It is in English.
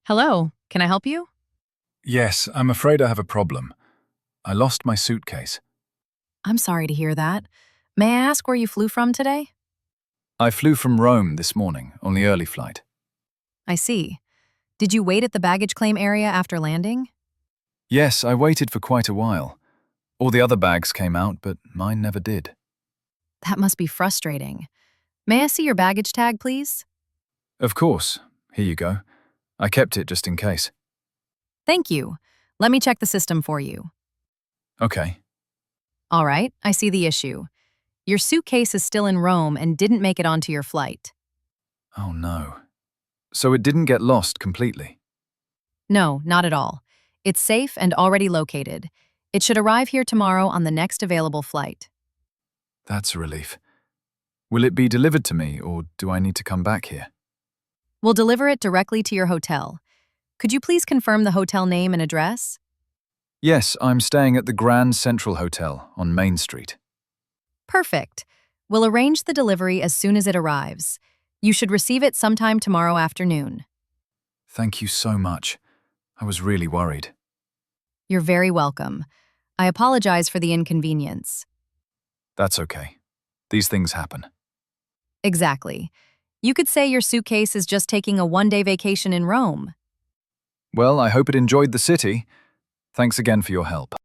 Hello, can I help you? Yes, I'm afraid I have a problem. I lost my suitcase. I'm sorry to hear that. May I ask where you flew from today? I flew from Rome this morning on the early flight. I see. Did you wait at the baggage claim area after landing? Yes, I waited for quite a while. All the other bags came out, but mine never did. That must be frustrating. May I see your baggage tag, please? Of course. Here you go. I kept it just in case. Thank you. Let me check the system for you. Okay. All right, I see the issue. Your suitcase is still in Rome and didn't make it onto your flight. Oh no. So it didn't get lost completely? No, not at all. It's safe and already located. It should arrive here tomorrow on the next available flight. That's a relief. Will it be delivered to me, or do I need to come back here? We'll deliver it directly to your hotel. Could you please confirm the hotel name and address? Yes, I'm staying at the Grand Central Hotel on Main Street. Perfect. We'll arrange the delivery as soon as it arrives. You should receive it sometime tomorrow afternoon. Thank you so much. I was really worried. You're very welcome. I apologize for the inconvenience. That's okay. These things happen. Exactly. You could say your suitcase is just taking a one-day vacation in Rome. Well, I hope it enjoyed the city. Thanks again for your help.